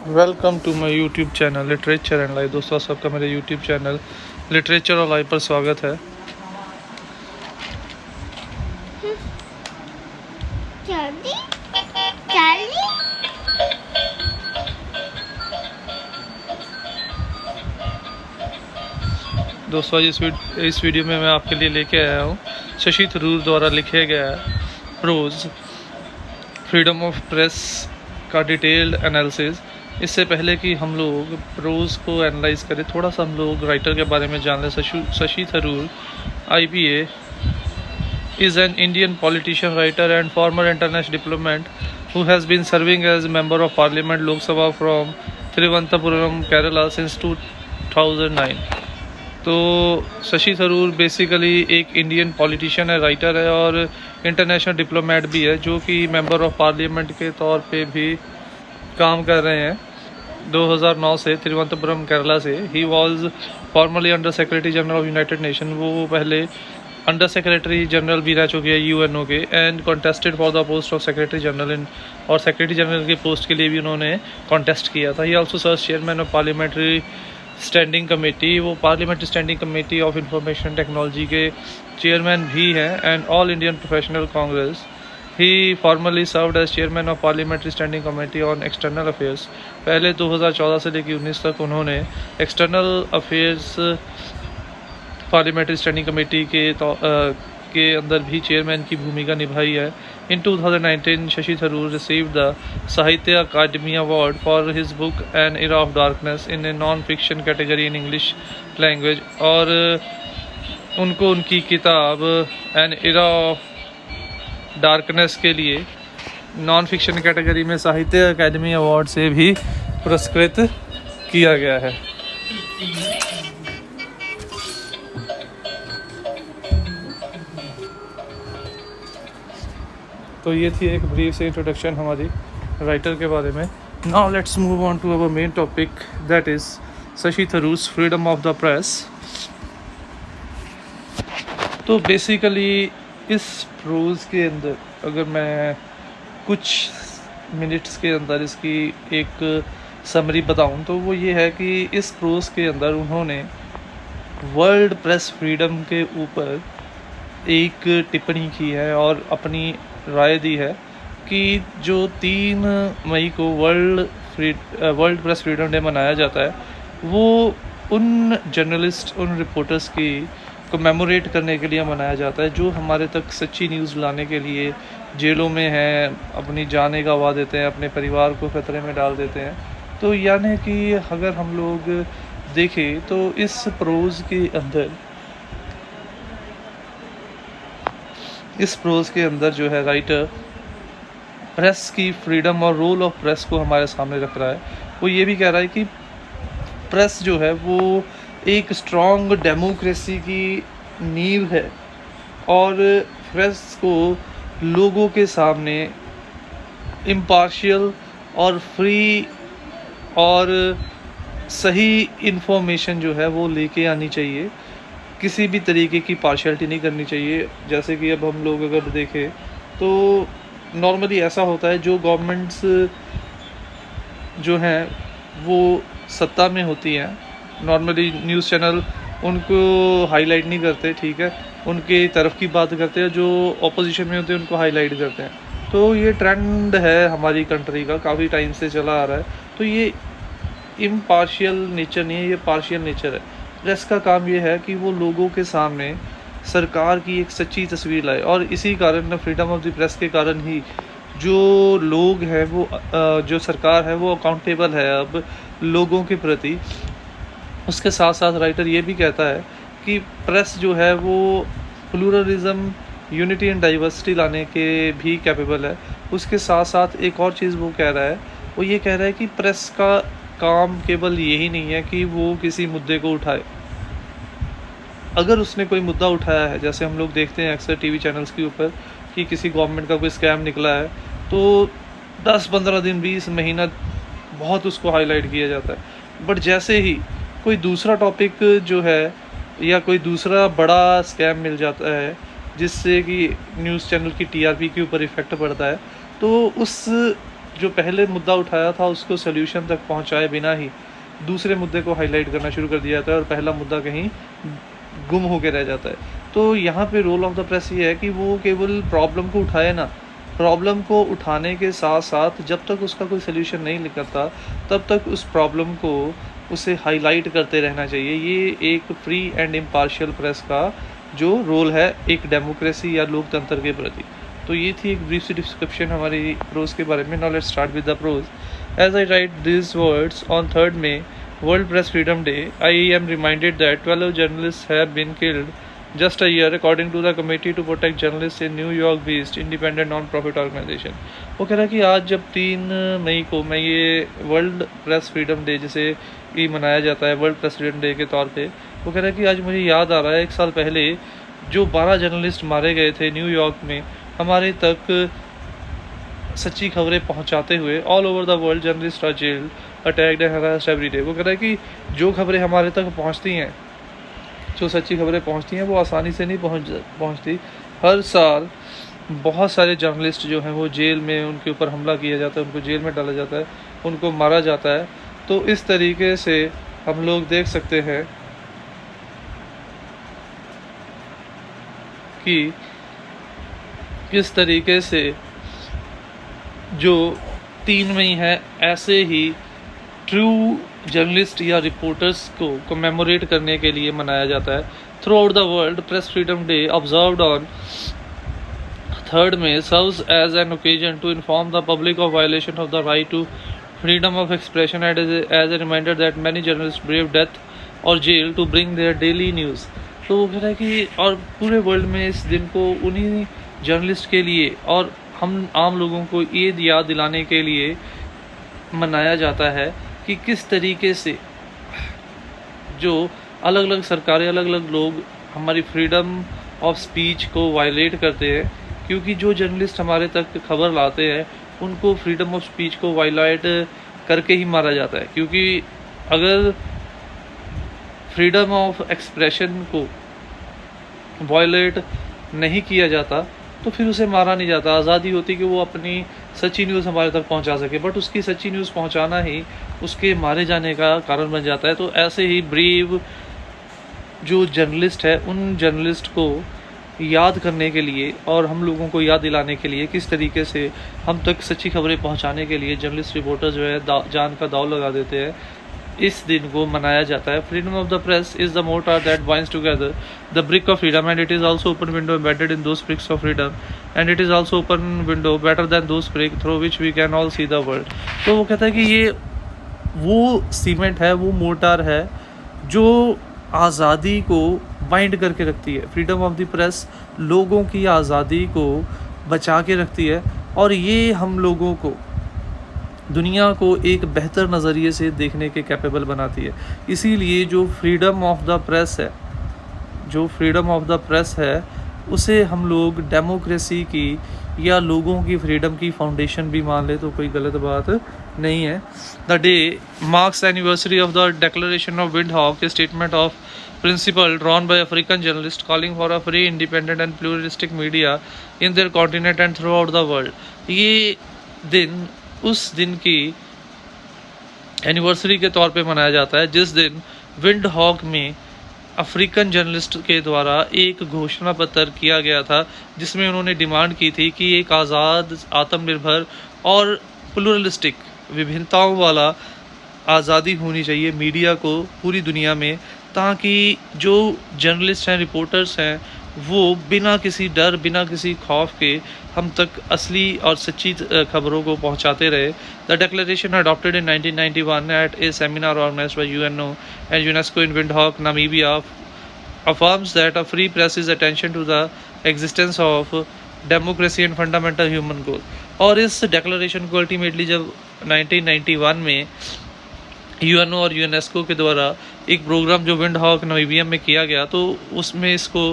Welcome to my YouTube channel literature and life. दोस्तों, सबका मेरे यूट्यूब चैनल लिटरेचर और लाइफ पर स्वागत है। चार्ली चार्ली दोस्तों, आज इस वीडियो में मैं आपके लिए लेके आया हूँ शशि थरूर द्वारा लिखे गया प्रोज फ्रीडम ऑफ प्रेस का डिटेल्ड एनालिसिस। इससे पहले कि हम लोग प्रोज को एनालाइज करें, थोड़ा सा हम लोग राइटर के बारे में जान लें। Shashi Tharoor IPA is an Indian politician, writer and former international diplomat who has been serving as member of parliament Lok Sabha from Thiruvananthapuram, Kerala since 2009। तो शशि थरूर बेसिकली एक इंडियन पॉलिटिशियन है, राइटर है और इंटरनेशनल डिप्लोमेट भी है, जो कि मेंबर ऑफ पार्लियामेंट के तौर पे भी काम कर रहे हैं 2009 से तिरुवनंतपुरम केरला से। He was formally under secretary general of United nation. वो पहले अंडर सेक्रेटरी जनरल भी रह चुके हैं UNO के, and contested for the post of secretary general in, और सेक्रेटरी जनरल के पोस्ट के लिए भी उन्होंने कॉन्टेस्ट किया था। He also serve chairman of parliamentary standing committee. वो parliamentary standing committee of information technology के चेयरमैन भी हैं, and all Indian professional Congress. He formerly served as chairman of parliamentary standing committee on external affairs. पहले 2014 से लेकर 19 तक उन्होंने external affairs parliamentary standing committee के अंदर भी चेयरमैन की भूमिका निभाई है। In 2019 Shashi Tharoor received the Sahitya Akademi award for his book an era of darkness in a non fiction category in English language. और उनको उनकी किताब एन एरा ऑफ डार्कनेस के लिए नॉन फिक्शन कैटेगरी में साहित्य अकादमी अवार्ड से भी पुरस्कृत किया गया है। तो ये थी एक ब्रीफ से इंट्रोडक्शन हमारी राइटर के बारे में। Now let's move on to our main topic, that is Shashi Tharoor's freedom of the press. तो बेसिकली इस प्रोज के अंदर अगर मैं कुछ मिनट्स के अंदर इसकी एक समरी बताऊं, तो वो ये है कि इस प्रोज के अंदर उन्होंने वर्ल्ड प्रेस फ्रीडम के ऊपर एक टिप्पणी की है और अपनी राय दी है कि जो 3 मई को वर्ल्ड प्रेस फ्रीडम डे मनाया जाता है, वो उन जर्नलिस्ट, उन रिपोर्टर्स की को मेमोरेट करने के लिए मनाया जाता है जो हमारे तक सच्ची न्यूज़ लाने के लिए जेलों में हैं, अपनी जान गंवा देते हैं, अपने परिवार को खतरे में डाल देते हैं। तो यानी कि अगर हम लोग देखें तो इस प्रोज के अंदर जो है राइटर प्रेस की फ्रीडम और रोल ऑफ प्रेस को हमारे सामने रख रहा है। वो ये भी कह रहा है कि प्रेस जो है वो एक स्ट्रॉन्ग डेमोक्रेसी की नींव है, और प्रेस को लोगों के सामने इम्पार्शियल और फ्री और सही इन्फॉर्मेशन जो है वो लेके आनी चाहिए। किसी भी तरीके की पार्शियलिटी नहीं करनी चाहिए। जैसे कि अब हम लोग अगर देखें तो नॉर्मली ऐसा होता है, जो गवर्नमेंट्स जो हैं वो सत्ता में होती हैं, नॉर्मली न्यूज़ चैनल उनको हाईलाइट नहीं करते, ठीक है, उनके तरफ की बात करते हैं, जो ऑपोजिशन में होते हैं उनको हाईलाइट करते हैं। तो ये ट्रेंड है हमारी कंट्री का, काफ़ी टाइम से चला आ रहा है। तो ये इम्पार्शियल नेचर नहीं है, ये पार्शियल नेचर है। प्रेस का काम ये है कि वो लोगों के सामने सरकार की एक सच्ची तस्वीर लाए, और इसी कारण फ्रीडम ऑफ द प्रेस के कारण ही जो लोग हैं वो जो सरकार है वो अकाउंटेबल है अब लोगों के प्रति। उसके साथ साथ राइटर ये भी कहता है कि प्रेस जो है वो प्लूरलिज्म, यूनिटी एंड डाइवर्सिटी लाने के भी कैपेबल है। उसके साथ साथ एक और चीज़ वो कह रहा है, वो ये कह रहा है कि प्रेस का काम केवल यही नहीं है कि वो किसी मुद्दे को उठाए। अगर उसने कोई मुद्दा उठाया है, जैसे हम लोग देखते हैं अक्सर टीवी चैनल्स के ऊपर कि किसी गवर्नमेंट का कोई स्कैम निकला है, तो 10-15 दिन 20 महीना बहुत उसको हाईलाइट किया जाता है। बट जैसे ही कोई दूसरा टॉपिक जो है या कोई दूसरा बड़ा स्कैम मिल जाता है जिससे कि न्यूज़ चैनल की TRP के ऊपर इफ़ेक्ट पड़ता है, तो उस जो पहले मुद्दा उठाया था उसको सोल्यूशन तक पहुंचाए बिना ही दूसरे मुद्दे को हाईलाइट करना शुरू कर दिया जाता है और पहला मुद्दा कहीं गुम होकर रह जाता है। तो यहाँ पे रोल ऑफ द प्रेस ये है कि वो केवल प्रॉब्लम को उठाए ना, प्रॉब्लम को उठाने के साथ साथ जब तक उसका कोई सोल्यूशन नहीं निकलता तब तक उस प्रॉब्लम को उसे हाईलाइट करते रहना चाहिए। ये एक फ्री एंड इम्पार्शियल प्रेस का जो रोल है एक डेमोक्रेसी या लोकतंत्र के प्रति। तो ये थी एक ब्रीफ सी डिस्क्रिप्शन हमारी प्रोज के बारे में। Now let's start with the prose. As I write this words on 3rd May, World Press Freedom Day, I am reminded that 12 journalists have been killed just a year according to the Committee to Protect Journalists in New York based independent non-profit organization। वो कह रहा है कि आज जब 3 मई को मैं ये वर्ल्ड प्रेस फ्रीडम डे जिसे ये मनाया जाता है वर्ल्ड प्रेस फ्रीडम डे के तौर पे, वो कह रहा है कि आज मुझे याद आ रहा है 1 साल पहले जो 12 जर्नलिस्ट मारे गए थे न्यूयॉर्क में हमारे तक सच्ची खबरें पहुंचाते हुए। All over the world journalist are jailed, attacked and harassed every day. वो कह रहा है कि जो खबरें हमारे तक पहुंचती हैं, जो सच्ची खबरें पहुंचती हैं वो आसानी से नहीं पहुंचती। हर साल बहुत सारे जर्नलिस्ट जो हैं वो जेल में, उनके ऊपर हमला किया जाता है, उनको जेल में डाला जाता है, उनको मारा जाता है। तो इस तरीके से हम लोग देख सकते हैं कि किस तरीके से जो 3 मई है ऐसे ही ट्रू जर्नलिस्ट या रिपोर्टर्स को कमेमोरेट करने के लिए मनाया जाता है। Through out the world press freedom day observed on 3rd May serves as an occasion to inform the public of violation of the right to freedom of expression and as a reminder that many journalists brave death or jail to bring their daily news। तो वो कह रहा है कि और पूरे world में इस दिन को उन्हीं जर्नलिस्ट के लिए और हम आम लोगों को ये याद दिलाने के लिए मनाया जाता है कि किस तरीके से जो अलग अलग सरकारें, अलग अलग लोग हमारी फ्रीडम ऑफ स्पीच को वायलेट करते हैं, क्योंकि जो जर्नलिस्ट हमारे तक खबर लाते हैं उनको फ्रीडम ऑफ स्पीच को वायलेट करके ही मारा जाता है। क्योंकि अगर फ्रीडम ऑफ एक्सप्रेशन को वायलेट नहीं किया जाता तो फिर उसे मारा नहीं जाता। आज़ादी होती कि वो अपनी सच्ची न्यूज़ हमारे तक पहुंचा सके, बट उसकी सच्ची न्यूज़ पहुंचाना ही उसके मारे जाने का कारण बन जाता है। तो ऐसे ही ब्रेव जो जर्नलिस्ट है उन जर्नलिस्ट को याद करने के लिए और हम लोगों को याद दिलाने के लिए किस तरीके से हम तक सच्ची खबरें पहुंचाने के लिए जर्नलिस्ट रिपोर्टर जो है जान का दाव लगा देते हैं, इस दिन को मनाया जाता है। Freedom of the press is the mortar that binds together the brick of freedom and it is also open window embedded in those bricks of freedom and it is also open window better than those brick through which we can all see the world. तो वो कहता है कि ये वो cement है, वो motor है जो आज़ादी को बाइंड करके रखती है। फ्रीडम ऑफ द प्रेस लोगों की आज़ादी को बचा के रखती है और ये हम लोगों को दुनिया को एक बेहतर नज़रिए से देखने के कैपेबल बनाती है। इसीलिए जो फ्रीडम ऑफ द प्रेस है, जो फ्रीडम ऑफ द प्रेस है उसे हम लोग डेमोक्रेसी की या लोगों की फ्रीडम की फाउंडेशन भी मान ले तो कोई गलत बात नहीं है। The day marks anniversary of the declaration of Windhoek, A statement of principle drawn by African journalists calling for a free, independent and pluralistic media in their continent and throughout the world। ये दिन उस दिन की anniversary के तौर पे मनाया जाता है जिस दिन विंडहॉक में अफ्रीकन जर्नलिस्ट के द्वारा एक घोषणा पत्र किया गया था जिसमें उन्होंने डिमांड की थी कि एक आज़ाद, आत्मनिर्भर और प्लुरलिस्टिक, विभिन्नताओं वाला आज़ादी होनी चाहिए मीडिया को पूरी दुनिया में, ताकि जो जर्नलिस्ट हैं, रिपोर्टर्स हैं, वो बिना किसी डर, बिना किसी खौफ के हम तक असली और सच्ची खबरों को पहुंचाते रहे। The declaration adopted in 1991 at a seminar organised by UNO and UNESCO in Windhoek, Namibia, affirms that a free press is attention to the existence of democracy and fundamental human goal। और इस declaration को ultimately जब 1991 में UNO और UNESCO के द्वारा एक programme जो विंडहॉक नामीबिया में किया गया तो उसमें इसको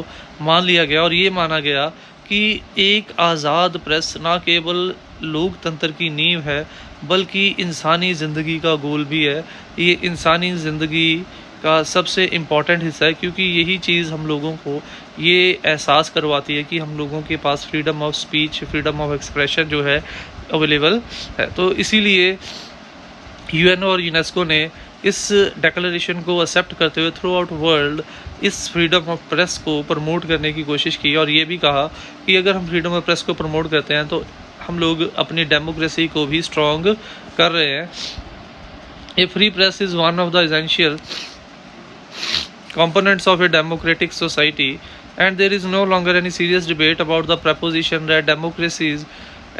मान लिया गया और ये माना गया कि एक आज़ाद प्रेस ना केवल लोकतंत्र की नींव है बल्कि इंसानी ज़िंदगी का गोल भी है। ये इंसानी ज़िंदगी का सबसे इम्पॉर्टेंट हिस्सा है क्योंकि यही चीज़ हम लोगों को ये एहसास करवाती है कि हम लोगों के पास freedom of speech, freedom of expression जो है अवेलेबल है। तो इसीलिए यूएन और यूनेस्को ने इस डिक्लेरेशन को एक्सेप्ट करते हुए थ्रू आउट वर्ल्ड इस फ्रीडम ऑफ प्रेस को प्रमोट करने की कोशिश की, और ये भी कहा कि अगर हम फ्रीडम ऑफ प्रेस को प्रमोट करते हैं तो हम लोग अपनी डेमोक्रेसी को भी स्ट्रॉन्ग कर रहे हैं। A free press is one of the essential components of a democratic society, and there is no longer any serious debate about the proposition that democracies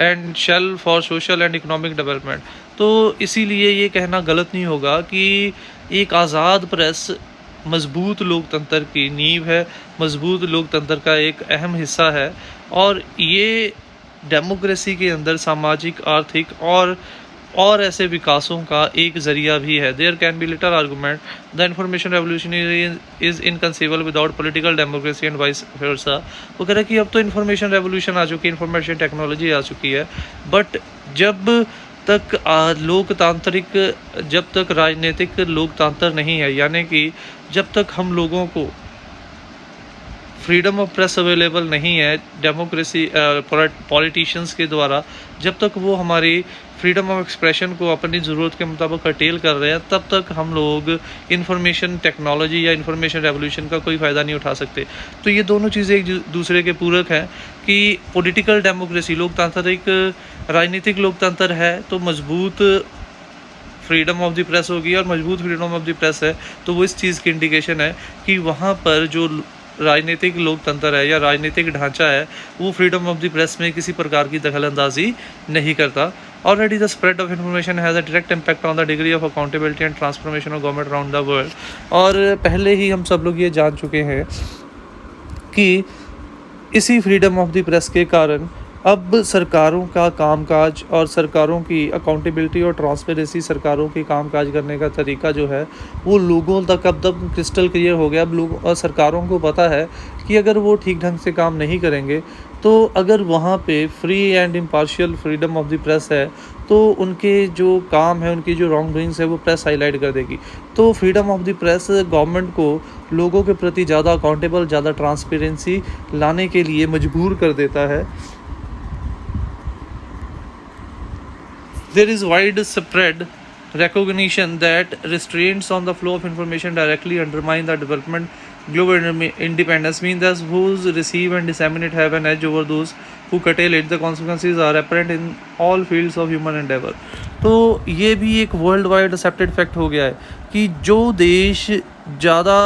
and shall for social and economic development। तो इसीलिए ये कहना गलत नहीं होगा कि एक आज़ाद press मजबूत लोकतंत्र की नींव है, मजबूत लोकतंत्र का एक अहम हिस्सा है, और ये डेमोक्रेसी के अंदर सामाजिक, आर्थिक और ऐसे विकासों का एक ज़रिया भी है। There can be little argument the information revolution is inconceivable without political democracy and vice versa. वो कह रहा है कि अब तो इंफॉर्मेशन रेवोल्यूशन आ चुकी है, इंफॉर्मेशन टेक्नोलॉजी आ चुकी है, बट जब तक जब तक राजनीतिक लोकतंत्र नहीं है, यानी कि जब तक हम लोगों को फ्रीडम ऑफ प्रेस अवेलेबल नहीं है डेमोक्रेसी पॉलिटिशियंस के द्वारा, जब तक वो हमारी फ्रीडम ऑफ एक्सप्रेशन को अपनी ज़रूरत के मुताबिक कर्टेल कर रहे हैं, तब तक हम लोग इंफॉर्मेशन टेक्नोलॉजी या इंफॉर्मेशन रेवोल्यूशन का कोई फ़ायदा नहीं उठा सकते। तो ये दोनों चीज़ें एक दूसरे के पूरक हैं कि पॉलिटिकल डेमोक्रेसी, लोकतंत्र एक राजनीतिक लोकतंत्र है, तो मजबूत फ्रीडम ऑफ द प्रेस होगी, और मजबूत फ्रीडम ऑफ द प्रेस है तो वो इस चीज़ की इंडिकेशन है कि वहाँ पर जो राजनीतिक लोकतंत्र है या राजनीतिक ढांचा है वो फ्रीडम ऑफ द प्रेस में किसी प्रकार की दखलंदाजी नहीं करता। Already the spread of information has a direct impact on the degree of accountability and transformation of government around the world. और पहले ही हम सब लोग ये जान चुके हैं कि इसी फ्रीडम ऑफ द प्रेस के कारण अब सरकारों का कामकाज और सरकारों की अकाउंटेबिलिटी और ट्रांसपेरेंसी, सरकारों की कामकाज करने का तरीका जो है वो लोगों तक अब तक क्रिस्टल क्लियर हो गया। अब लोग और सरकारों को पता है कि अगर वो ठीक ढंग से काम नहीं करेंगे तो अगर वहाँ पे free and impartial freedom of the press है तो उनके जो काम है, उनकी जो रॉन्ग डूइंग्स है वो प्रेस हाईलाइट कर देगी। तो freedom of the press government को लोगों के प्रति ज़्यादा अकाउंटेबल, ज़्यादा ट्रांसपेरेंसी लाने के लिए मजबूर कर देता है। There is widespread recognition that restraints on the flow of information directly undermine the development. Global independence means that those who receive and disseminate have an edge over those who curtail it. The consequences are apparent in all fields of human endeavor. तो ये भी एक world wide accepted fact हो गया है कि जो देश ज़्यादा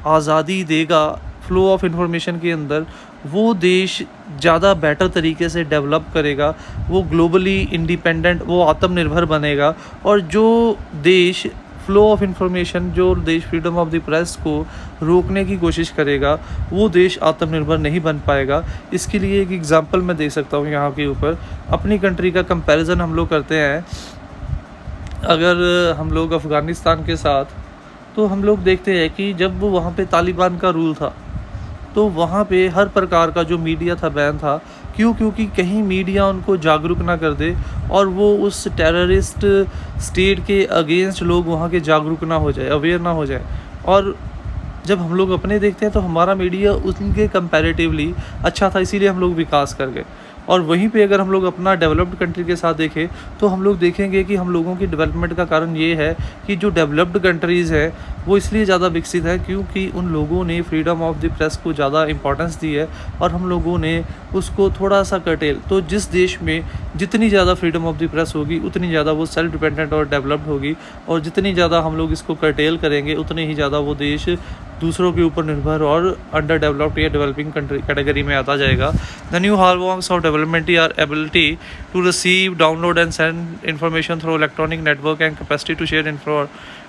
आज़ादी देगा फ्लो ऑफ इंफॉर्मेशन के अंदर, वो देश ज़्यादा बेटर तरीके से डेवलप करेगा, वो ग्लोबली इंडिपेंडेंट, वो आत्मनिर्भर बनेगा। और जो देश फ्लो ऑफ इंफॉर्मेशन, जो देश फ्रीडम ऑफ द प्रेस को रोकने की कोशिश करेगा, वो देश आत्मनिर्भर नहीं बन पाएगा। इसके लिए एक एग्जांपल मैं दे सकता हूँ यहाँ के ऊपर। अपनी कंट्री का कंपैरिजन हम लोग करते हैं, अगर हम लोग अफ़गानिस्तान के साथ, तो हम लोग देखते हैं कि जब वहाँ पे तालिबान का रूल था तो वहाँ पे हर प्रकार का जो मीडिया था बैन था। क्यों? क्योंकि कहीं मीडिया उनको जागरूक ना कर दे और वो उस टेररिस्ट स्टेट के अगेंस्ट लोग वहाँ के जागरूक ना हो जाए, अवेयर ना हो जाए। और जब हम लोग अपने देखते हैं तो हमारा मीडिया उनके कंपैरेटिवली अच्छा था, इसीलिए हम लोग विकास कर गए। और वहीं पे अगर हम लोग अपना डेवलप्ड कंट्री के साथ देखें तो हम लोग देखेंगे कि हम लोगों की डेवलपमेंट का कारण ये है कि जो डेवलप्ड कंट्रीज़ है वो इसलिए ज़्यादा विकसित है क्योंकि उन लोगों ने फ्रीडम ऑफ द प्रेस को ज़्यादा इंपॉर्टेंस दी है और हम लोगों ने उसको थोड़ा सा कर्टेल। तो जिस देश में जितनी ज़्यादा फ्रीडम ऑफ द प्रेस होगी उतनी ज़्यादा वो सेल्फ डिपेंडेंट और डेवलप्ड होगी, और जितनी ज़्यादा हम लोग इसको कर्टेल करेंगे उतने ही ज़्यादा वो देश दूसरों के ऊपर निर्भर और अंडर डेवलप्ड या डेवलपिंग कंट्री कैटेगरी में आता जाएगा। The new hallmarks of development are ability to receive, download and send information through electronic network and capacity to share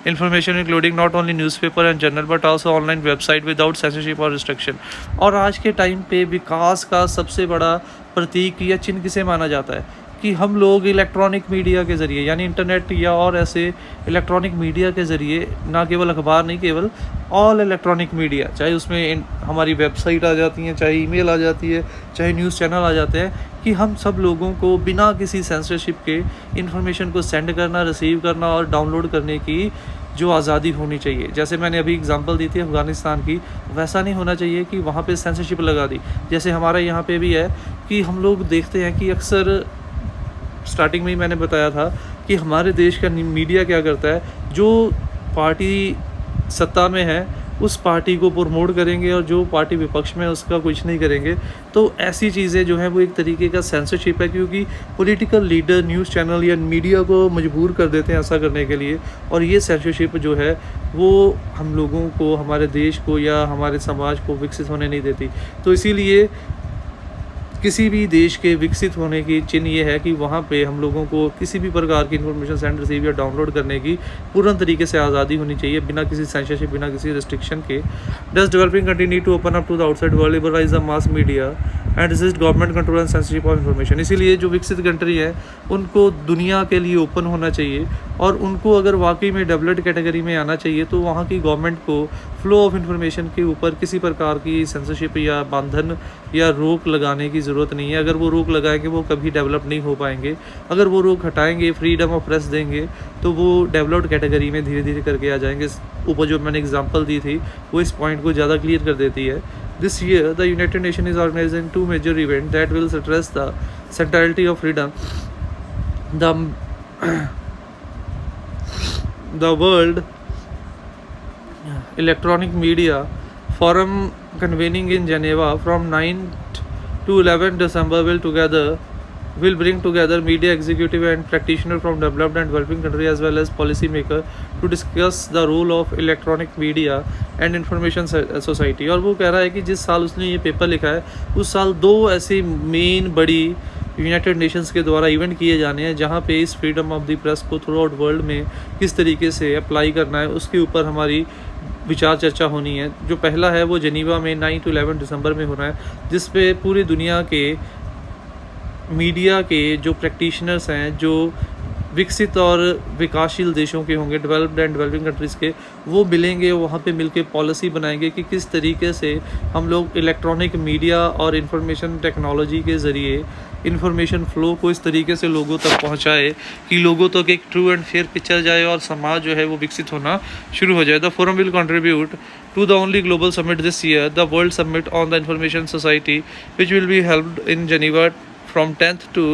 information including not only newspaper and journal but also online website without censorship or restriction। और आज के time पे विकास का सबसे बड़ा प्रतीक या चिन्ह किसे माना जाता है कि हम लोग इलेक्ट्रॉनिक मीडिया के ज़रिए, यानी इंटरनेट या और ऐसे इलेक्ट्रॉनिक मीडिया के ज़रिए, ना केवल अखबार नहीं, केवल ऑल इलेक्ट्रॉनिक मीडिया, चाहे उसमें हमारी वेबसाइट आ जाती है, चाहे ईमेल आ जाती है, चाहे न्यूज़ चैनल आ जाते हैं, कि हम सब लोगों को बिना किसी सेंसरशिप के इन्फॉर्मेशन को सेंड करना, रिसीव करना और डाउनलोड करने की जो आज़ादी होनी चाहिए। जैसे मैंने अभी एग्जांपल दी थी अफ़गानिस्तान की, वैसा नहीं होना चाहिए कि वहाँ पे सेंसरशिप लगा दी। जैसे हमारा यहाँ पे भी है कि हम लोग देखते हैं कि अक्सर स्टार्टिंग में ही मैंने बताया था कि हमारे देश का मीडिया क्या करता है, जो पार्टी सत्ता में है उस पार्टी को प्रमोट करेंगे और जो पार्टी विपक्ष में है उसका कुछ नहीं करेंगे। तो ऐसी चीज़ें जो हैं वो एक तरीके का सेंसरशिप है, क्योंकि पॉलिटिकल लीडर न्यूज़ चैनल या मीडिया को मजबूर कर देते हैं ऐसा करने के लिए, और ये सेंसरशिप जो है वो हम लोगों को, हमारे देश को या हमारे समाज को विकसित होने नहीं देती। तो इसीलिए किसी भी देश के विकसित होने की चिन्ह ये है कि वहाँ पे हम लोगों को किसी भी प्रकार की इन्फॉर्मेशन सेंड, रिसीव या डाउनलोड करने की पूर्ण तरीके से आज़ादी होनी चाहिए, बिना किसी सेंसरशिप, बिना किसी रिस्ट्रिक्शन के। Thus developing country need to open up to the outside world, liberalise the mass media and resist government control and censorship of information. इसीलिए जो विकसित कंट्री है उनको दुनिया के लिए ओपन होना चाहिए, और उनको अगर वाकई में डेवलप्ड कैटेगरी में आना चाहिए तो वहाँ की गवर्नमेंट को फ्लो ऑफ इन्फॉर्मेशन के ऊपर किसी प्रकार की सेंसरशिप या बंधन या रोक लगाने की ज़रूरत नहीं है। अगर वो रोक लगाएंगे वो कभी डेवलप नहीं हो पाएंगे। अगर वो रोक हटाएंगे, फ्रीडम ऑफ प्रेस देंगे, तो वो डेवलप्ड कैटेगरी में धीरे धीरे करके आ जाएंगे। ऊपर जो मैंने एग्जांपल दी थी वो इस पॉइंट को ज़्यादा क्लियर कर देती है। This year, the United Nations is organizing 2 major events that will address the centrality of freedom. The World Electronic Media Forum convening in Geneva from 9th to 11th December will bring together media executive and practitioners from developed and developing countries as well as policy makers to discuss the role of electronic media and information society। और वो कह रहा है कि जिस साल उसने ये पेपर लिखा है उस साल 2 ऐसी मेन बड़ी यूनाइटेड नेशंस के द्वारा इवेंट किए जाने हैं जहाँ पे इस फ्रीडम ऑफ द प्रेस को थ्रू आउट वर्ल्ड में किस तरीके से अप्लाई करना है उसके ऊपर हमारी विचार चर्चा होनी है। जो पहला है वो जेनीवा में 9 to 11 दिसंबर में होना है, जिस पे पूरी दुनिया के मीडिया के जो प्रैक्टिशनर्स हैं, जो विकसित और विकासशील देशों के होंगे, डेवलप्ड एंड डेवलपिंग कंट्रीज़ के, वो मिलेंगे, वहाँ पे मिलके पॉलिसी बनाएंगे कि किस तरीके से हम लोग इलेक्ट्रॉनिक मीडिया और इंफॉर्मेशन टेक्नोलॉजी के ज़रिए इंफॉर्मेशन फ़्लो को इस तरीके से लोगों तक पहुँचाए कि लोगों तक एक ट्रू एंड फेयर पिक्चर जाए और समाज जो है वो विकसित होना शुरू हो जाए। The forum will contribute to the only global summit this year, the World Summit on the Information Society, which will be held in Geneva from 10th to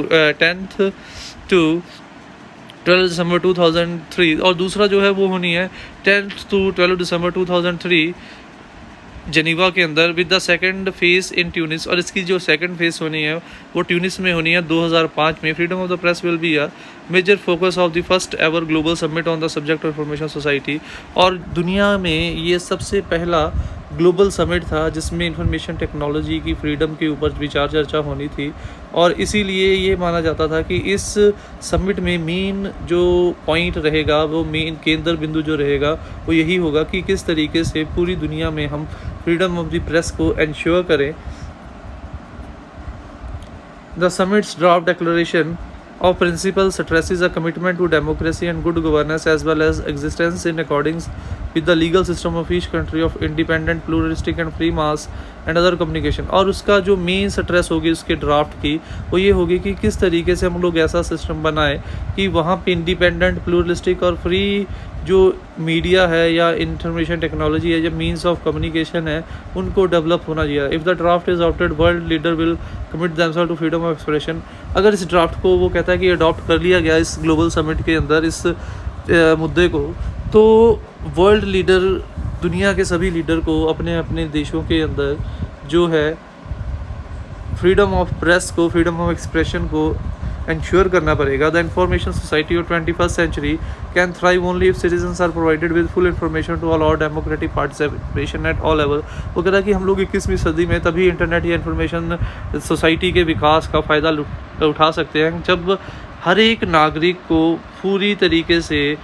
12 दिसंबर 2003। और दूसरा जो है वो होनी है 10th to 12 दिसंबर 2003 जेनीवा के अंदर, with the second phase in Tunis. और इसकी जो सेकंड फेज होनी है वो ट्यूनिस में होनी है 2005 में। Freedom of the press will be a major focus of the first ever global summit on the subject of information society. और दुनिया में ये सबसे पहला ग्लोबल समिट था जिसमें इंफॉर्मेशन टेक्नोलॉजी की फ्रीडम के ऊपर विचार चर्चा होनी थी, और इसीलिए ये माना जाता था कि इस समिट में मेन जो पॉइंट रहेगा, वो मेन केंद्र बिंदु जो रहेगा वो यही होगा कि किस तरीके से पूरी दुनिया में हम फ्रीडम ऑफ द प्रेस को इंश्योर करें। The summits draft declaration of principles stresses a commitment to democracy and good governance as well as existence in accordance with the legal system of each country of independent, pluralistic and free mass and other communication। और उसका जो main stress होगी उसके draft की वो ये होगी कि किस तरीके से हम लोग ऐसा सिस्टम बनाएं कि वहाँ पे इंडिपेंडेंट, प्लूरलिस्टिक और फ्री जो मीडिया है या इंफॉर्मेशन टेक्नोलॉजी है, जो मीन्स ऑफ कम्युनिकेशन है, उनको डेवलप होना चाहिए। If the draft is adopted world leader will commit themselves to freedom of expression. अगर इस ड्राफ्ट को वो कहता है कि अडॉप्ट कर लिया गया इस ग्लोबल समिट के अंदर इस मुद्दे को, तो वर्ल्ड लीडर, दुनिया के सभी लीडर को अपने अपने देशों के अंदर जो है फ्रीडम ऑफ प्रेस को, फ्रीडम ऑफ एक्सप्रेशन को इंश्योर करना पड़ेगा। The information society of 21st century can thrive only if citizens are provided with full information to allow democratic participation at all level. वो कह रहा है कि हम लोग 21वीं सदी में तभी इंटरनेट या इंफॉर्मेशन सोसाइटी के विकास का फ़ायदा उठा सकते हैं जब हर एक नागरिक को पूरी तरीके से,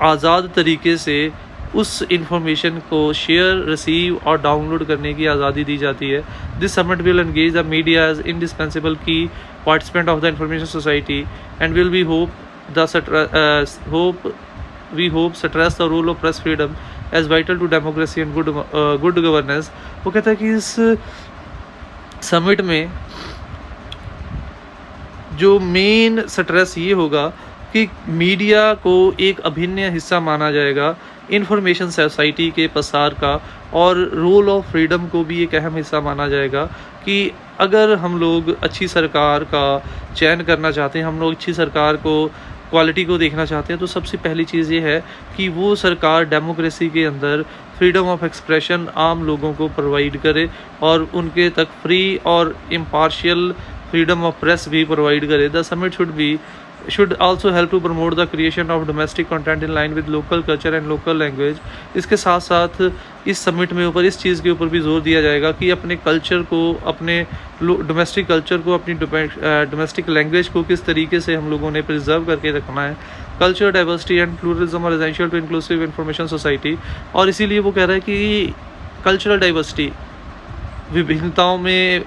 आज़ाद तरीके से उस इंफॉर्मेशन को शेयर, रिसीव और डाउनलोड करने की आज़ादी दी जाती है। This summit will engage the media as indispensable key participant of the information society and will be hope stress the role of press freedom as vital to democracy and good governance. वो कहता है कि इस summit में जो main stress ये होगा कि मीडिया को एक अभिन्न हिस्सा माना जाएगा इंफॉर्मेशन सोसाइटी के प्रसार का, और रोल ऑफ फ्रीडम को भी एक अहम हिस्सा माना जाएगा। कि अगर हम लोग अच्छी सरकार का चयन करना चाहते हैं, हम लोग अच्छी सरकार को क्वालिटी को देखना चाहते हैं, तो सबसे पहली चीज़ ये है कि वो सरकार डेमोक्रेसी के अंदर फ्रीडम ऑफ एक्सप्रेशन आम लोगों को प्रोवाइड करे और उनके तक फ्री और इम्पार्शियल फ्रीडम ऑफ प्रेस भी प्रोवाइड करे। The summit should also help to promote the creation of domestic content in line with local culture and local language। इसके साथ साथ इस समिट में ऊपर इस चीज़ के ऊपर भी जोर दिया जाएगा कि अपने कल्चर को, अपने डोमेस्टिक कल्चर को, अपनी डोमेस्टिक लैंग्वेज को किस तरीके से हम लोगों ने प्रिजर्व करके रखना है। Culture diversity and pluralism are essential to inclusive information society. और इसीलिए वो कह रहा है कि कल्चरल डाइवर्सिटी, विभिन्नताओं में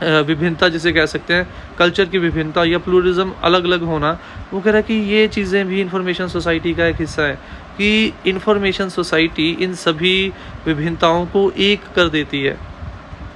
विभिन्नता जिसे कह सकते हैं, कल्चर की विभिन्नता या प्लूरिज्म अलग अलग होना, वो कह रहा है कि ये चीज़ें भी इंफॉर्मेशन सोसाइटी का एक हिस्सा है, कि इंफॉर्मेशन सोसाइटी इन सभी विभिन्नताओं को एक कर देती है।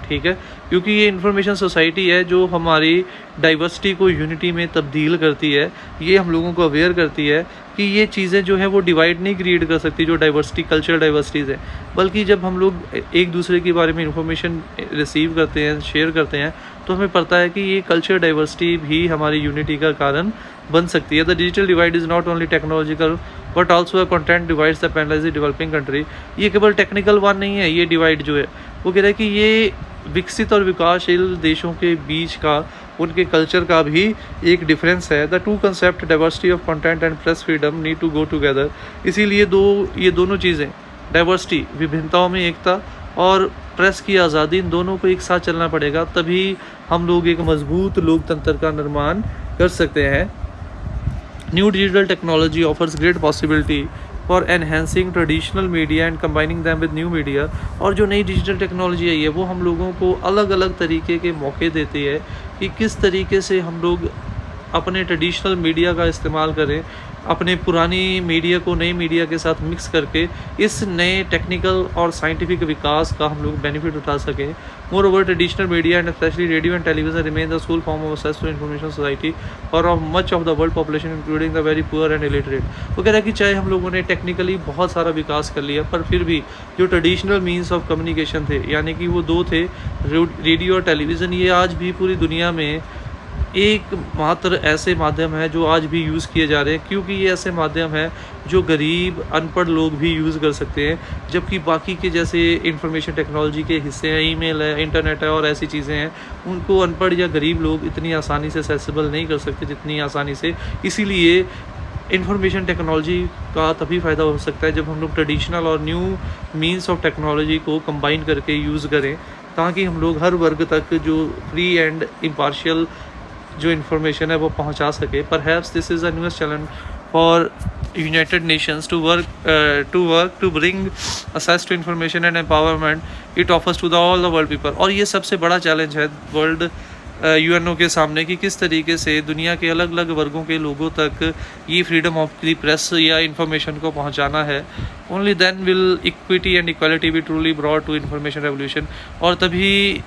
ठीक है, क्योंकि ये इंफॉर्मेशन सोसाइटी है जो हमारी डाइवर्सिटी को यूनिटी में तब्दील करती है। ये हम लोगों को अवेयर करती है कि ये चीज़ें जो हैं वो डिवाइड नहीं क्रिएट कर सकती, जो डाइवर्सिटी, कल्चरल डाइवर्सिटीज़ है, बल्कि जब हम लोग एक दूसरे के बारे में इंफॉर्मेशन रिसीव करते हैं, शेयर करते हैं, तो हमें पता है कि ये कल्चरल डाइवर्सिटी भी हमारी यूनिटी का कारण बन सकती है। The digital divide is not only technological but also a content divides the penalise developing country. ये केवल टेक्निकल वन नहीं है, ये डिवाइड जो है वो कह रहा है कि ये विकसित और विकासशील देशों के बीच का, उनके कल्चर का भी एक डिफरेंस है। The two concept diversity of content and press freedom need to go together. इसीलिए ये दोनों चीज़ें, डाइवर्सिटी, विभिन्नताओं में एकता, और प्रेस की आज़ादी, इन दोनों को एक साथ चलना पड़ेगा, तभी हम लोग एक मजबूत लोकतंत्र का निर्माण कर सकते हैं। New digital technology offers great possibility for enhancing traditional media and combining them with new media. और जो नई डिजिटल टेक्नोलॉजी आई है वो हम लोगों को अलग अलग तरीके के मौके देती है कि किस तरीके से हम लोग अपने ट्रेडिशनल मीडिया का इस्तेमाल करें, अपने पुरानी मीडिया को नई मीडिया के साथ मिक्स करके इस नए टेक्निकल और साइंटिफिक विकास का हम लोग बेनिफिट उठा सकें। Moreover traditional media and specially radio and television remain the sole form of access to information society और of much of the world population including the very poor and illiterate. वो कह रहा है कि चाहे हम लोगों ने टेक्निकली बहुत सारा विकास कर लिया, पर फिर भी जो ट्रेडिशनल मीन्स ऑफ कम्युनिकेशन थे, यानी कि वो दो थे, रेडियो और टेलीविज़न, ये आज भी पूरी दुनिया में एक मात्र ऐसे माध्यम है जो आज भी यूज़ किए जा रहे हैं, क्योंकि ये ऐसे माध्यम है जो गरीब अनपढ़ लोग भी यूज़ कर सकते हैं, जबकि बाकी के जैसे इंफॉर्मेशन टेक्नोलॉजी के हिस्से हैं, ईमेल है, इंटरनेट है और ऐसी चीज़ें हैं, उनको अनपढ़ या गरीब लोग इतनी आसानी से एक्सेसिबल नहीं कर सकते जितनी आसानी से। इसीलिए इंफॉर्मेशन टेक्नोलॉजी का तभी फ़ायदा हो सकता है जब हम लोग ट्रेडिशनल और न्यू मीन्स ऑफ टेक्नोलॉजी को कंबाइन करके यूज़ करें, ताकि हम लोग हर वर्ग तक जो फ्री एंड इम्पार्शियल जो इन्फॉर्मेशन है वो पहुंचा सके। Perhaps this is a newest challenge for United Nations to work to bring access to information and empowerment it offers to all the world people। और ये सबसे बड़ा चैलेंज है वर्ल्ड UNO के सामने कि किस तरीके से दुनिया के अलग अलग वर्गों के लोगों तक ये फ्रीडम ऑफ द प्रेस या इंफॉर्मेशन को पहुंचाना है। Only then will equity and equality be truly brought to information revolution. और तभी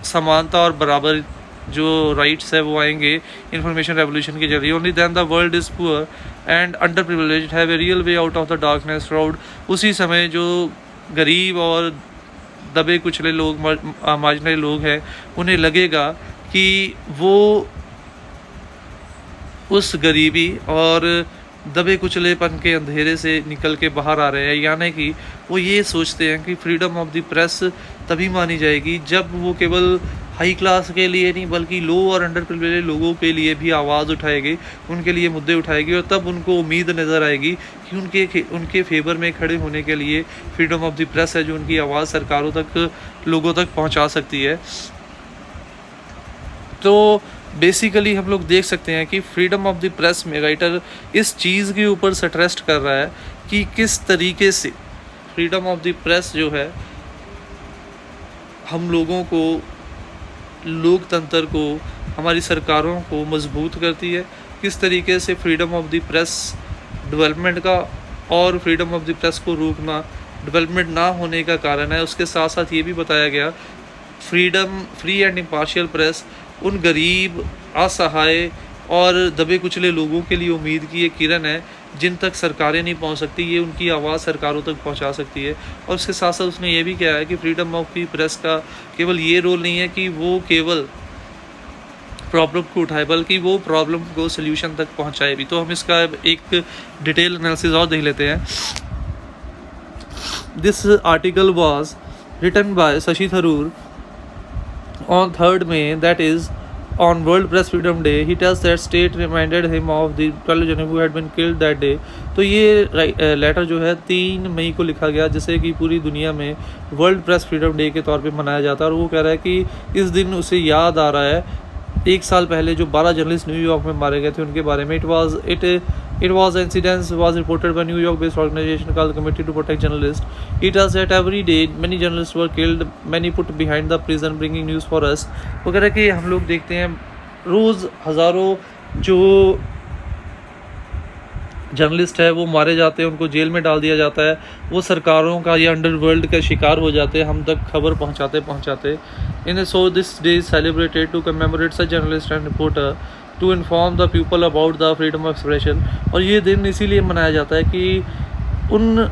समानता और बराबर जो राइट्स है वो आएंगे इंफॉर्मेशन रेवोल्यूशन के जरिए। Only then the world is poor and under privileged have a real way out of the darkness fraud. उसी समय जो गरीब और दबे कुचले लोग, मार्जिनल लोग हैं, उन्हें लगेगा कि वो उस गरीबी और दबे कुचलेपन के अंधेरे से निकल के बाहर आ रहे हैं, यानी कि वो ये सोचते हैं कि फ्रीडम ऑफ द प्रेस तभी मानी जाएगी जब वो केवल हाई क्लास के लिए नहीं बल्कि लो और अंडर प्रिविलेज्ड लोगों के लिए भी आवाज़ उठाएगी, उनके लिए मुद्दे उठाएगी, और तब उनको उम्मीद नज़र आएगी कि उनके फेवर में खड़े होने के लिए फ्रीडम ऑफ द प्रेस है जो उनकी आवाज़ सरकारों तक, लोगों तक पहुंचा सकती है। तो बेसिकली हम लोग देख सकते हैं कि फ्रीडम ऑफ द प्रेस में राइटर इस चीज़ के ऊपर सट्रेस्ट कर रहा है कि किस तरीके से फ्रीडम ऑफ द प्रेस जो है हम लोगों को, लोकतंत्र को, हमारी सरकारों को मजबूत करती है, किस तरीके से freedom of the press development का और फ्रीडम ऑफ द प्रेस को रोकना डेवलपमेंट ना होने का कारण है। उसके साथ साथ ये भी बताया गया फ्री एंड इम्पार्शियल प्रेस उन गरीब, असहाय और दबे कुचले लोगों के लिए उम्मीद की एक किरण है जिन तक सरकारें नहीं पहुंच सकती, ये उनकी आवाज़ सरकारों तक पहुंचा सकती है। और उसके साथ साथ उसने ये भी कहा है कि फ्रीडम ऑफ दी प्रेस का केवल ये रोल नहीं है कि वो केवल प्रॉब्लम को उठाए, बल्कि वो प्रॉब्लम को सोल्यूशन तक पहुंचाए भी। तो हम इसका एक डिटेल एनालिसिस और देख लेते हैं। This article was written by Shashi Tharoor on 3rd May, that is on World Press Freedom Day. He tells that state reminded him of the 12 January who had been killed that day. तो ये letter जो है 3 मई को लिखा गया, जिसे कि पूरी दुनिया में वर्ल्ड प्रेस फ्रीडम डे के तौर पे मनाया जाता है। और वो कह रहा है कि इस दिन उसे याद आ रहा है 1 साल पहले जो 12 जर्नलिस्ट न्यूयॉर्क में मारे गए थे उनके बारे में। It was an incident was reported by New York-based organization called the Committee to Protect Journalists. It tells that every day many journalists were killed, many put behind the prison, bringing news for us. वो कह रहा है कि हम लोग देखते हैं रोज़ हज़ारों जो जर्नलिस्ट है वो मारे जाते हैं, उनको जेल में डाल दिया जाता है, वो सरकारों का या अंडरवर्ल्ड का शिकार हो जाते हैं, हम तक खबर पहुंचाते। In so this day is celebrated to commemorate such journalist and reporter to inform the people about the freedom of expression. और ये दिन इसीलिए मनाया जाता है कि उन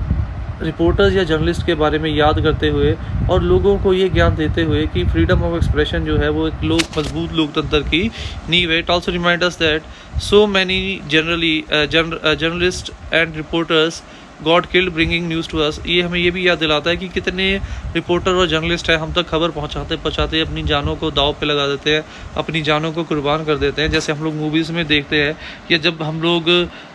रिपोर्टर्स या जर्नलिस्ट के बारे में याद करते हुए और लोगों को ये ज्ञान देते हुए कि फ्रीडम ऑफ एक्सप्रेशन जो है वो एक मजबूत लोकतंत्र की नींव है। It also remind us that so many journalist and reporters got killed bringing news to us. ये हमें ये भी याद दिलाता है कि कितने रिपोर्टर और जर्नलिस्ट हैं हम तक खबर पहुंचाते अपनी जानों को दाव पे लगा देते हैं, अपनी जानों को कुर्बान कर देते हैं। जैसे हम लोग मूवीज़ में देखते हैं या जब हम लोग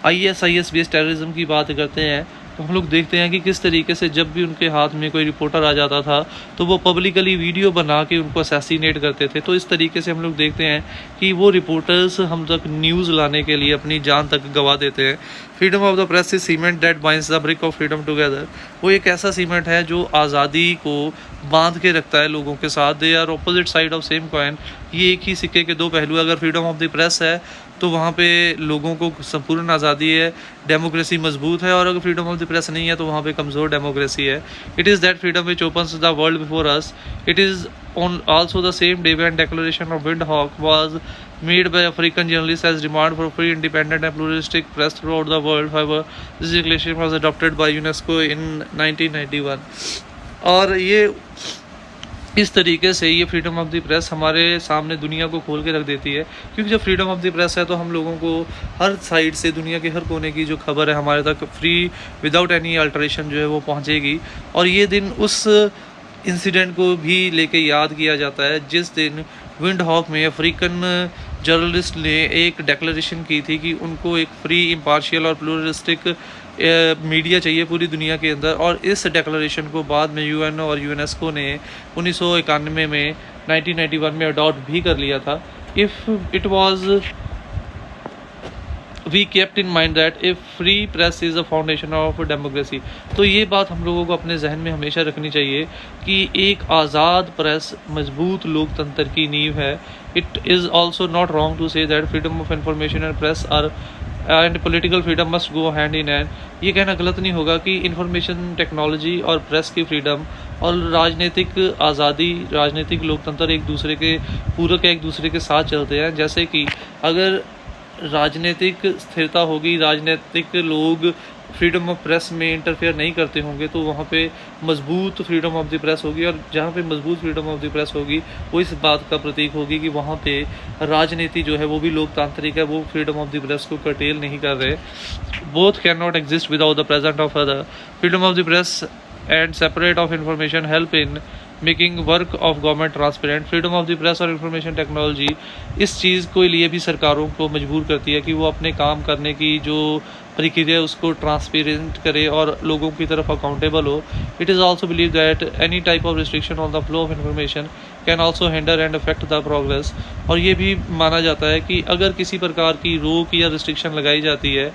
IS बेस्ड टेररिज्म की बात करते हैं तो हम लोग देखते हैं कि किस तरीके से जब भी उनके हाथ में कोई रिपोर्टर आ जाता था तो वो पब्लिकली वीडियो बना के उनको असैसिनेट करते थे। तो इस तरीके से हम लोग देखते हैं कि वो रिपोर्टर्स हम तक न्यूज़ लाने के लिए अपनी जान तक गंवा देते हैं। Freedom of the press is cement that binds the brick of freedom together. वो एक ऐसा सीमेंट है जो आज़ादी को बांध के रखता है लोगों के साथ। They are opposite side of same coin. ये एक ही सिक्के के दो पहलू। अगर फ्रीडम ऑफ द प्रेस है तो वहाँ पे लोगों को संपूर्ण आज़ादी है, डेमोक्रेसी मजबूत है। और अगर फ्रीडम ऑफ द प्रेस नहीं है तो वहाँ पे कमज़ोर डेमोक्रेसी है। It is that freedom which opens the world before us. It is on also the same day when declaration of Windhoek was made by African journalists as demand for free, independent and pluralistic press throughout the world. However, this declaration was adopted by UNESCO in 1991. और ये इस तरीके से ये freedom of the press हमारे सामने दुनिया को खोल के रख देती है, क्योंकि जब फ्रीडम ऑफ द प्रेस है तो हम लोगों को हर साइड से दुनिया के हर कोने की जो खबर है हमारे तक फ्री विदाउट एनी अल्टरेशन जो है वो पहुंचेगी। और ये दिन उस इंसिडेंट को भी लेके याद किया जाता है जिस दिन विंडहॉक में अफ्रीकन जर्नलिस्ट ने एक डिक्लेरेशन की थी कि उनको एक फ्री, इम्पार्शियल और प्लूरलिस्टिक मीडिया चाहिए पूरी दुनिया के अंदर। और इस डिक्लेरेशन को बाद में UN और UNESCO ने 1991 में 1991 में अडॉप्ट भी कर लिया था। If it was we kept in mind that a free press is a foundation of democracy. तो ये बात हम लोगों को अपने जहन में हमेशा रखनी चाहिए कि एक आज़ाद प्रेस मजबूत लोकतंत्र की नींव है। It is also not wrong to say that freedom of information and press are and political freedom must go hand in hand. ये कहना गलत नहीं होगा कि इंफॉर्मेशन टेक्नोलॉजी और प्रेस की फ्रीडम और राजनीतिक आज़ादी, राजनीतिक लोकतंत्र एक दूसरे के पूरक, एक दूसरे के साथ चलते हैं। जैसे कि अगर राजनीतिक स्थिरता होगी, राजनीतिक लोग फ्रीडम ऑफ प्रेस में इंटरफेयर नहीं करते होंगे तो वहाँ पे मजबूत फ्रीडम ऑफ द प्रेस होगी। और जहाँ पे मजबूत फ्रीडम ऑफ द प्रेस होगी वो इस बात का प्रतीक होगी कि वहाँ पे राजनीति जो है वो भी लोकतांत्रिक है, वो फ्रीडम ऑफ द प्रेस को कर्टेल नहीं कर रहे। Both can not exist without the present of other. Freedom of the press and separate of information help in making work of government transparent. Freedom of the press और information technology इस चीज़ के लिए भी सरकारों को मजबूर करती है कि वो अपने काम करने की जो प्रक्रिया उसको ट्रांसपेरेंट करे और लोगों की तरफ अकाउंटेबल हो। It is also believe that any type of restriction on the flow of information can also hinder and affect the progress. और ये भी माना जाता है कि अगर किसी प्रकार की रोक या रिस्ट्रिक्शन लगाई जाती है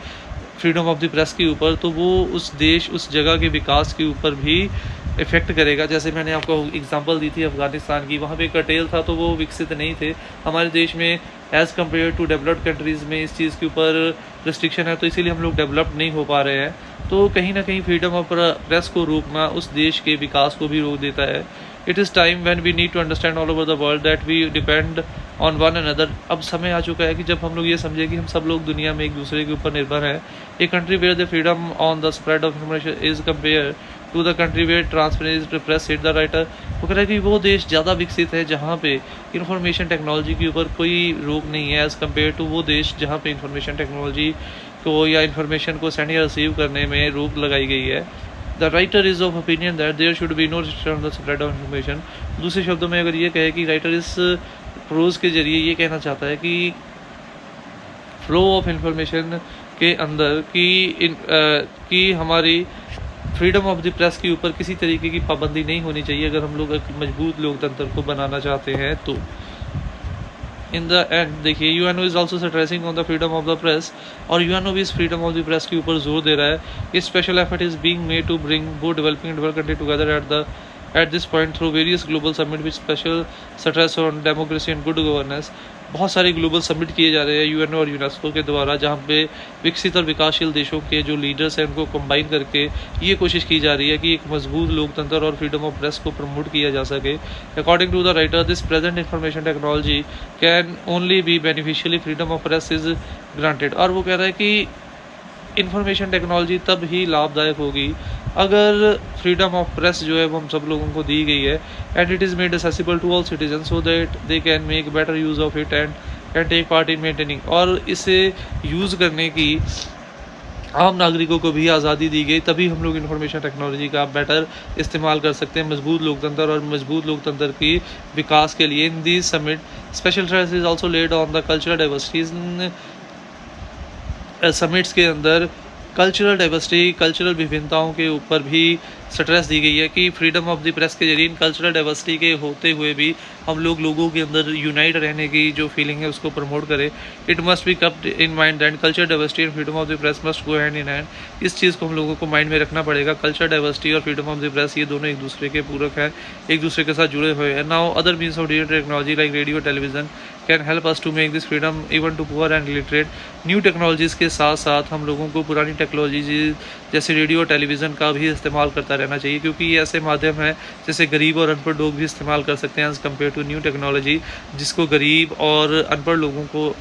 फ्रीडम ऑफ द प्रेस के ऊपर तो वो उस देश, उस जगह के विकास के ऊपर भी इफ़ेक्ट करेगा। जैसे मैंने आपको एग्जांपल दी थी अफ़गानिस्तान की, वहाँ पे कर्टेल था तो वो विकसित नहीं थे। हमारे देश में as compared to developed countries में इस चीज़ के ऊपर रिस्ट्रिक्शन है तो इसीलिए हम लोग डेवलप्ड नहीं हो पा रहे हैं। तो कहीं ना कहीं फ्रीडम ऑफ प्रेस को रोकना उस देश के विकास को भी रोक देता है। It is time when we need to understand all over the world that we depend on one another. अब समय आ चुका है कि जब हम लोग ये समझे कि हम सब लोग दुनिया में एक दूसरे के ऊपर निर्भर हैं। A country where the freedom on the spread of information is compare to the country where transparency to press it the writer. वो कह रहा है कि वो देश ज़्यादा विकसित है जहाँ पे इंफॉर्मेशन टेक्नोलॉजी के ऊपर कोई रोक नहीं है, एज़ कम्पेयर टू वो देश जहाँ पे इंफॉर्मेशन टेक्नोलॉजी को या इंफॉर्मेशन को सेंड या रिसीव करने में रोक लगाई गई है। The writer is of opinion that there should be no restriction on the spread of information. दूसरे शब्दों में अगर ये कहे कि राइटर इस प्रोज के जरिए ये कहना चाहता है कि फ्लो ऑफ इंफॉर्मेशन के अंदर कि हमारी फ्रीडम ऑफ द प्रेस के ऊपर किसी तरीके की पाबंदी नहीं होनी चाहिए अगर हम लोग एक मजबूत लोकतंत्र को बनाना चाहते हैं तो। इन द एंड देखिए UNO is also stressing on the freedom of the press, और यूएनओ भी इस फ्रीडम ऑफ द प्रेस के ऊपर जोर दे रहा है। This special effort is being made to bring both developing and developed country together at this point through various global summit with special stress on democracy and good governance। बहुत सारे global summit किए जा रहे हैं UNO और UNESCO के द्वारा, जहाँ पे विकसित और विकासशील देशों के जो लीडर्स हैं उनको कंबाइन करके ये कोशिश की जा रही है कि एक मजबूत लोकतंत्र और फ्रीडम ऑफ प्रेस को प्रमोट किया जा सके। According to the writer this present information technology can only be beneficially freedom of press is granted. और वो कह रहा है कि इंफॉर्मेशन टेक्नोलॉजी तब ही लाभदायक होगी अगर फ्रीडम ऑफ प्रेस जो है वो हम सब लोगों को दी गई है, and it is made accessible to all citizen so that they can make better use of it and can take part in maintaining. और इसे यूज़ करने की आम नागरिकों को भी आज़ादी दी गई, तभी हम लोग इंफॉर्मेशन टेक्नोलॉजी का बेटर इस्तेमाल कर सकते हैं मजबूत लोकतंत्र और मजबूत लोकतंत्र की विकास के लिए। In this summit special stress is also laid on the cultural diversities. Summits के अंदर कल्चरल डाइवर्सिटी, कल्चरल विभिन्नताओं के ऊपर भी स्ट्रेस दी गई है कि फ्रीडम ऑफ द प्रेस के जरिए इन कल्चरल डाइवर्सिटी के होते हुए भी हम लोगों के अंदर यूनाइट रहने की जो फीलिंग है उसको प्रमोट करें। It must be kept in mind that culture diversity and freedom of the press must go hand in hand. इस चीज़ को हम लोगों को माइंड में रखना पड़ेगा। कल्चर डाइवर्सिटी और फ्रीडम ऑफ द प्रेस ये दोनों एक दूसरे के पूरक हैं, एक दूसरे के साथ जुड़े हुए हैं। Now other means of digital technology like radio television can help us to make this freedom even to poor and illiterate. New technologies के साथ साथ हम लोगों को पुरानी टेक्नोलॉजी जैसे रेडियो और टेलीविज़न का भी इस्तेमाल करता रहना चाहिए, क्योंकि ये ऐसे माध्यम है जैसे गरीब और अनपढ़ लोग भी इस्तेमाल कर सकते हैं as compared to new technology, जिसको गरीब और अनपढ़ लोगों को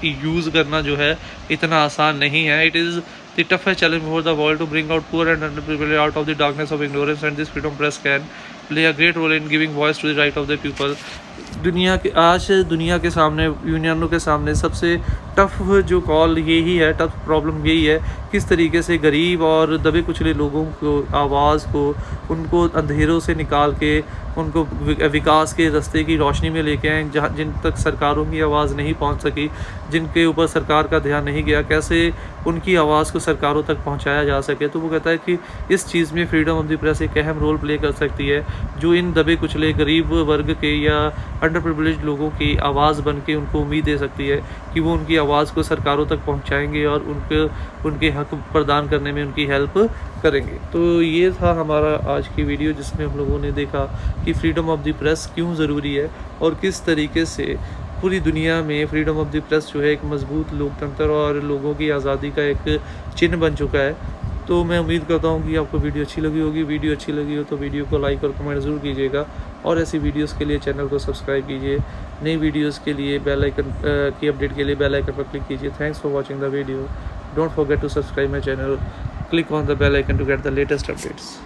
यूज़ करना जो है इतना आसान नहीं है। It is the toughest challenge for the world to bring out poor and underprivileged out of the darkness of ignorance, and this freedom press can play a great role in giving voice to the right of the people. आज दुनिया के सामने, यूनियनों के सामने सबसे tough जो call यही है, टफ प्रॉब्लम यही है, किस तरीके से गरीब और दबे कुचले लोगों को आवाज़ को उनको अंधेरों से निकाल के उनको विकास के रास्ते की रोशनी में लेके आए, जहाँ जिन तक सरकारों की आवाज़ नहीं पहुँच सकी, जिनके ऊपर सरकार का ध्यान नहीं गया, कैसे उनकी आवाज़ को सरकारों तक पहुँचाया जा सके। तो वो कहता है कि इस चीज़ में फ्रीडम ऑफ द प्रेस एक अहम रोल प्ले कर सकती है, जो इन दबे कुचले गरीब वर्ग के या अंडर प्रिविलेज्ड लोगों की आवाज़ बन के उनको उम्मीद दे सकती है कि वो उनकी आवाज़ को सरकारों तक पहुंचाएंगे और उनके हक प्रदान करने में उनकी हेल्प करेंगे। तो ये था हमारा आज की वीडियो, जिसमें हम लोगों ने देखा कि फ्रीडम ऑफ द प्रेस क्यों ज़रूरी है और किस तरीके से पूरी दुनिया में फ्रीडम ऑफ द प्रेस जो है एक मजबूत लोकतंत्र और लोगों की आज़ादी का एक चिन्ह बन चुका है। तो मैं उम्मीद करता हूँ कि आपको वीडियो अच्छी लगी होगी। वीडियो अच्छी लगी हो तो वीडियो को लाइक और कमेंट ज़रूर कीजिएगा, और ऐसी वीडियोस के लिए चैनल को सब्सक्राइब कीजिए। नई वीडियोस के लिए बेल आइकन की अपडेट के लिए बेल आइकन पर क्लिक कीजिए। Thanks for watching the video. Don't forget to subscribe my channel, click on the bell icon to get the latest updates.